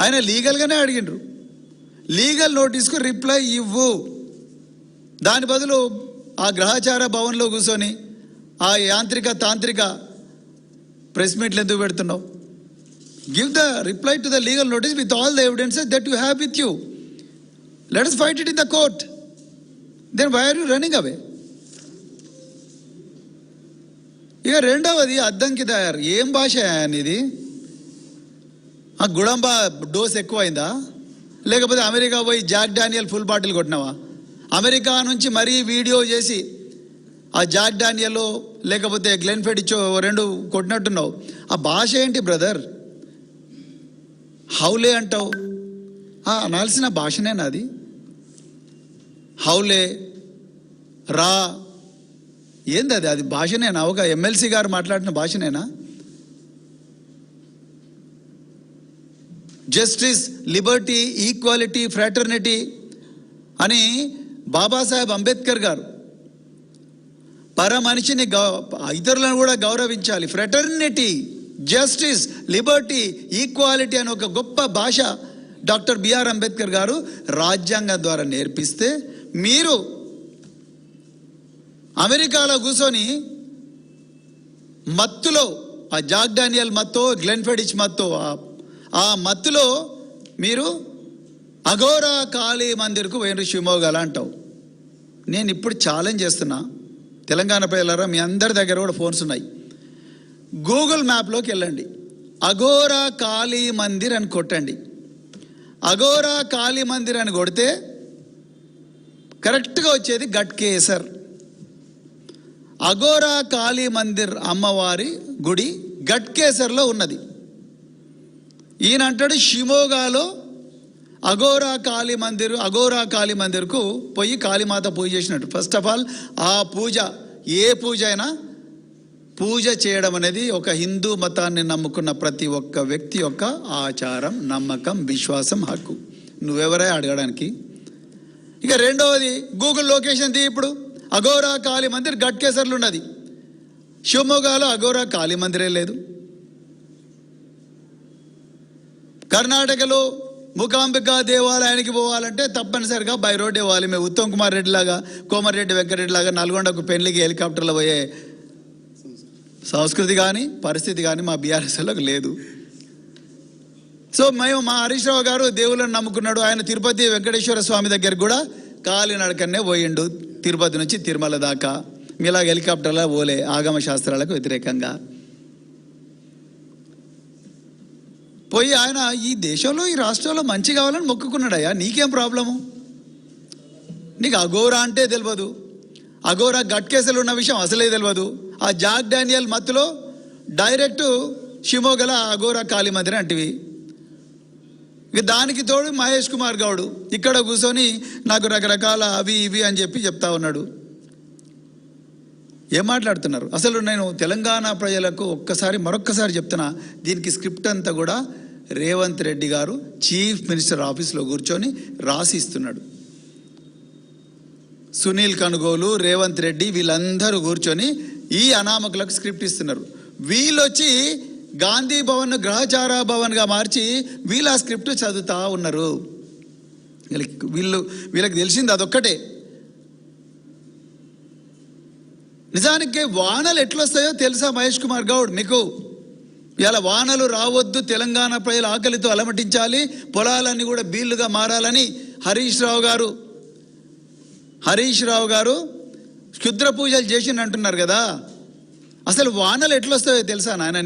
ఆయన లీగల్గానే అడిగిండ్రు. Legal నోటీస్కు reply ఇవ్వు, దాని బదులు ఆ గ్రహచార భవన్లో కూర్చొని ఆ యాంత్రిక తాంత్రిక ప్రెస్ మీట్లు ఎందుకు పెడుతున్నావు? Give the reply to the legal notice with all the evidences that you have with you. Let us fight it in the court. Then why are you running away? ఇక రెండవది అద్దంకి తయారు. ఏం భాష అనేది? ఆ గుడంబ డోస్ ఎక్కువైందా, లేకపోతే అమెరికా పోయి Jack Daniel full bottle కొట్టినావా? అమెరికా నుంచి మరీ వీడియో చేసి ఆ జాక్ డానియల్ లేకపోతే గ్లెన్ఫెడిచో రెండు కొట్టినట్టున్నావు. ఆ భాష ఏంటి బ్రదర్? హౌలే అంటావు, అనాల్సిన భాషనేనా అది? హౌలే రా ఏంది అది? అది భాషనేనా? ఒక ఎమ్మెల్సీ గారు మాట్లాడిన భాషనేనా? జస్టిస్, లిబర్టీ, ఈక్వాలిటీ, ఫ్రాటర్నిటీ అని బాబాసాహెబ్ అంబేద్కర్ గారు పర మనిషిని ఇతరులను కూడా గౌరవించాలి, ఫ్రాటర్నిటీ, జస్టిస్, లిబర్టీ, ఈక్వాలిటీ అని ఒక గొప్ప భాష డాక్టర్ బిఆర్ అంబేద్కర్ గారు రాజ్యాంగం ద్వారా నేర్పిస్తే మీరు అమెరికాలో కూర్చొని మత్తులో, ఆ జాక్ డానియల్ మత్తో, గ్లెన్ఫెడిచ్ మత్తో, ఆ మత్తులో మీరు అఘోరా కాళీ మందిర్కు పోయిన షిమోగాల అంటావు. నేను ఇప్పుడు ఛాలెంజ్ చేస్తున్నా, తెలంగాణ ప్రజలారా, మీ అందరి దగ్గర కూడా ఫోన్స్ ఉన్నాయి. గూగుల్ మ్యాప్లోకి వెళ్ళండి, అఘోరా కాళీ మందిర్ అని కొట్టండి. అఘోరా కాళీ మందిర్ అని కొడితే కరెక్ట్గా వచ్చేది గట్కేసర్. అఘోరా కాళీ మందిర్ అమ్మవారి గుడి గట్కేసర్లో ఉన్నది. ఈయన అంటాడు షిమోగాలో అఘోరా కాళీ మందిర్కు పోయి కాళీమాత పూజ చేసినట్టు. ఫస్ట్ ఆఫ్ ఆల్ ఆ పూజ, ఏ పూజ అయినా పూజ చేయడం అనేది ఒక హిందూ మతాన్ని నమ్ముకున్న ప్రతి ఒక్క వ్యక్తి యొక్క ఆచారం, నమ్మకం, విశ్వాసం, హక్కు. నువ్వెవరై అడగడానికి? ఇక రెండవది, గూగుల్ లొకేషన్ తీ. ఇప్పుడు అఘోరా కాళీ మందిర్ గట్కేసర్లు ఉన్నది. షివమోగాలో అఘోరా కాళీ మందిరే లేదు. కర్ణాటకలో మూకాంబిక దేవాలయానికి పోవాలంటే తప్పనిసరిగా బై రోడ్ ఇవ్వాలి. మేము ఉత్తమ్ కుమార్ రెడ్డి లాగా, కోమరెడ్డి వెంకరెడ్డి లాగా నల్గొండకు పెళ్లికి హెలికాప్టర్లో పోయే సంస్కృతి కానీ పరిస్థితి కానీ మా బీఆర్ఎస్లోకి లేదు. సో మేము, మా హరీష్ రావు గారు దేవుళ్ళని నమ్ముకున్నాడు. ఆయన తిరుపతి వెంకటేశ్వర స్వామి దగ్గరికి కూడా కాలినడకనే పోయిండు, తిరుపతి నుంచి తిరుమల దాకా. మీలాగా హెలికాప్టర్లో పోలే, ఆగమ శాస్త్రాలకు వ్యతిరేకంగా పోయి ఆయన ఈ దేశంలో, ఈ రాష్ట్రంలో మంచి కావాలని మొక్కుకున్నాడయ్యా. నీకేం ప్రాబ్లము? నీకు అఘోరా అంటే తెలియదు, అఘోరా గట్కేసలు ఉన్న విషయం అసలే తెలియదు. ఆ జాక్ డానియల్ మత్తులో డైరెక్ట్ షిమోగల అఘోరా కాళీ మందిర్ అంటివి. ఇక దానికి తోడు మహేష్ కుమార్ గౌడ్ ఇక్కడ కూర్చొని నాకు రకరకాల అవి ఇవి అని చెప్పి చెప్తా ఉన్నాడు. ఏం మాట్లాడుతున్నారు అసలు? నేను తెలంగాణ ప్రజలకు మరొక్కసారి చెప్తున్నా, దీనికి స్క్రిప్ట్ అంతా కూడా రేవంత్ రెడ్డి గారు చీఫ్ మినిస్టర్ ఆఫీస్లో కూర్చొని రాసి ఇస్తున్నాడు. సునీల్ కనుగోలు, రేవంత్ రెడ్డి వీళ్ళందరూ కూర్చొని ఈ అనామకులకు స్క్రిప్ట్ ఇస్తున్నారు. వీళ్ళొచ్చి గాంధీ భవన్ గ్రహచార భవన్గా మార్చి వీళ్ళ ఆ స్క్రిప్ట్ చదువుతా ఉన్నారు. వీళ్ళకి తెలిసింది అదొక్కటే. నిజానికి వానలు ఎట్లొస్తాయో తెలుసా మహేష్ కుమార్ గౌడ్ మీకు? ఇలా వానలు రావద్దు, తెలంగాణ ప్రజలు ఆకలితో అలమటించాలి, పొలాలన్నీ కూడా బీళ్లుగా మారాలని హరీష్ రావు గారు క్షుద్ర పూజలు చేసిండు అంటున్నారు కదా. అసలు వానలు ఎట్లొస్తాయో తెలుసా నాయన?